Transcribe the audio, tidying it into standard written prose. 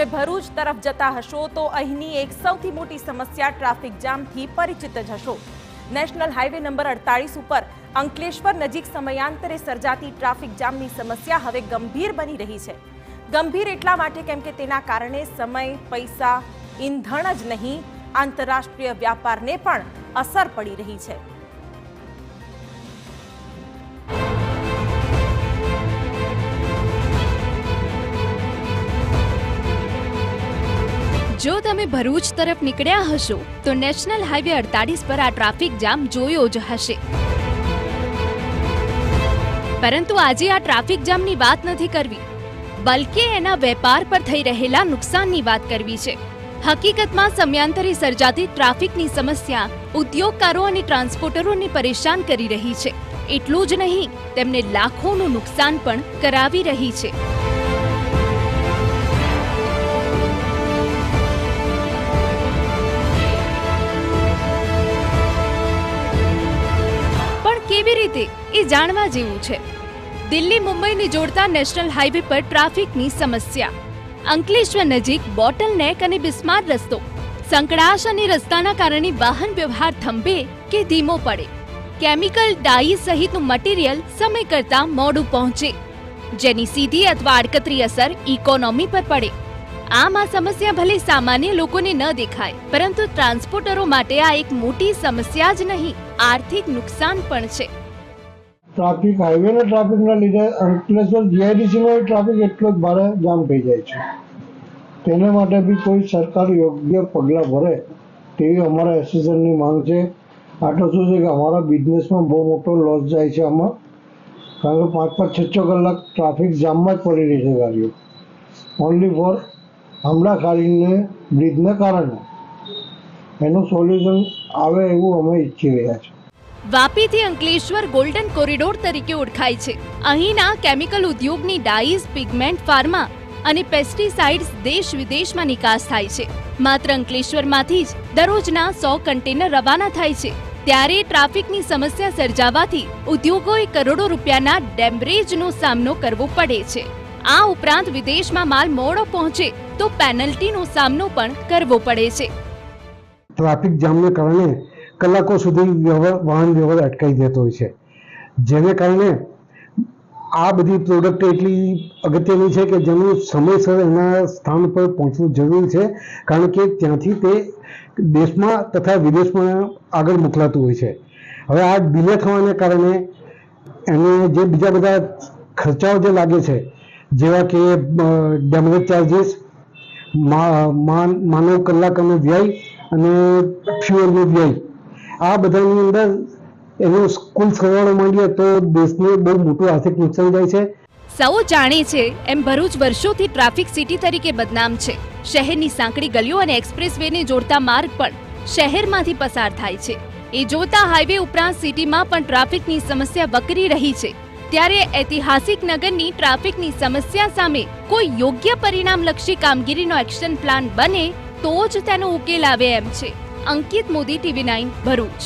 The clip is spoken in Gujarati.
તમે ભરૂચ તરફ જતા હશો તો અહીંની એક સૌથી મોટી સમસ્યા ટ્રાફિક જામથી પરિચિત જ હશો। નેશનલ હાઈવે નંબર 48 ઉપર અંકલેશ્વર નજીક સમયાંતરે સર્જાતી ટ્રાફિક જામની સમસ્યા હવે ગંભીર બની રહી છે। ગંભીર એટલા માટે કેમ કે તેના કારણે સમય, પૈસા, ઈંધણ જ નહીં, આંતરરાષ્ટ્રીય વ્યાપારને પણ અસર પડી રહી છે। જો તમે ભરૂચ તરફ નીકળ્યા હશો તો નેશનલ હાઈવે 48 પર આ ટ્રાફિક જામ જોયો જ હશે, પરંતુ આજે આ ટ્રાફિક જામની વાત નથી કરવી, બલકે એના વેપાર પર થઈ રહેલા નુકસાનની વાત કરવી છે। હકીકતમાં સમયાંતરે સર્જાતી ટ્રાફિકની સમસ્યા ઉદ્યોગકારો અને ટ્રાન્સપોર્ટરોને પરેશાન કરી રહી છે। એટલું જ નહીં, તેમને લાખોનું નુકસાન પણ કરાવી રહી છે। કેવી રીતે એ જાણવા જેવું છે। દિલ્હી મુંબઈને જોડતા નેશનલ હાઈવે પર ટ્રાફિકની સમસ્યા। અંકલેશ્વર નજીક બોટલનેક અને બિસ્માર રસ્તો, સંકડાશ અને રસ્તાના કારણે વાહન વ્યવહાર થંભે કે ધીમો પડે, કેમિકલ ડાઈ સહિતનું મટીરિયલ સમય કરતા મોડું પહોંચે, જેની સીધી અથવા આડકતરી અસર ઇકોનોમી પર પડે। આમ આ સમસ્યા ભલે સામાન્ય લોકોને ન દેખાય, પરંતુ ટ્રાન્સપોર્ટરો માટે આ એક મોટી સમસ્યા જ નહીં, આર્થિક નુકસાન પણ છે। ટ્રાફિક હાઈવેના ટ્રાફિકના લીધે અંકલેશ્વર જીઆઈડીસીમાં ટ્રાફિક એટલો જ ભારે જામ થઈ જાય છે। તેના માટે બી કોઈ સરકાર યોગ્ય પગલાં ભરે તેવી અમારા એસોસિએશનની માંગ છે। આટલું શું છે કે અમારા બિઝનેસમાં બહુ મોટો લોસ જાય છે આમાં, કારણ કે 5-5, 6 કલાક ટ્રાફિક જામમાં જ પડી રહી છે ગાડીઓ, ઓનલી ફોર હમણાં ખાલીને બ્રિજના કારણે। એનું સોલ્યુશન આવે એવું અમે ઈચ્છી રહ્યા છીએ। વાપીથી અંકલેશ્વર ગોલ્ડન કોરિડોર તરીકે ઓળખાય છે। અહીંના કેમિકલ ઉદ્યોગની ડાઈઝ, પિગમેન્ટ, ફાર્મા અને પેસ્ટિસાઇડ્સ દેશ વિદેશમાં નિકાસ થાય છે। માત્ર અંકલેશ્વરમાંથી જ દરરોજના 100 કન્ટેનર રવાના થાય છે। ત્યારે ટ્રાફિકની સમસ્યા સર્જાવાથી ઉદ્યોગોએ કરોડો રૂપિયાના ડેમેજનો સામનો કરવો પડે છે। આ ઉપરાંત વિદેશમાં માલ મોડો પહોંચે તો પેનલ્ટીનો સામનો પણ કરવો પડે છે। ટ્રાફિક જામને કારણે કલાકો સુધી વાહન વ્યવહાર અટકાઈ જતો હોય છે, જેને કારણે આ બધી પ્રોડક્ટ એટલી અગત્યની છે કે જેનું સમયસર એના સ્થાન પર પહોંચવું જરૂરી છે, કારણ કે ત્યાંથી તે દેશમાં તથા વિદેશમાં આગળ મોકલાતું હોય છે। હવે આ ડિલે થવાને કારણે એને જે બીજા બધા ખર્ચાઓ જે લાગે છે, જેવા કે ડેમેજ ચાર્જીસ, માનવ કલાક અને વ્યય અને ફ્યુઅલનો વ્યય, આ બધાની અંદર એનું કુલ સરવાળો માંડીએ તો દેશને બહુ મોટું આર્થિક નુકસાન જાય છે। સૌ જાણે છે એમ ભરૂચ વર્ષોથી ટ્રાફિક સિટી તરીકે બદનામ છે। શહેરની સાંકડી ગલીઓ અને એક્સપ્રેસવેને જોડતા માર્ગ પણ શહેરમાંથી પસાર થાય છે। એ જોતા હાઈવે ઉપરાંત સિટીમાં પણ ટ્રાફિકની સમસ્યા વકરી રહી છે। ત્યારે ઐતિહાસિક નગરની ટ્રાફિકની સમસ્યા સામે કોઈ યોગ્ય પરિણામલક્ષી કામગીરીનો એક્શન પ્લાન બને તો જ તેનો ઉકેલ આવે એમ છે। અંકિત મોદી, TV9 ભરૂચ।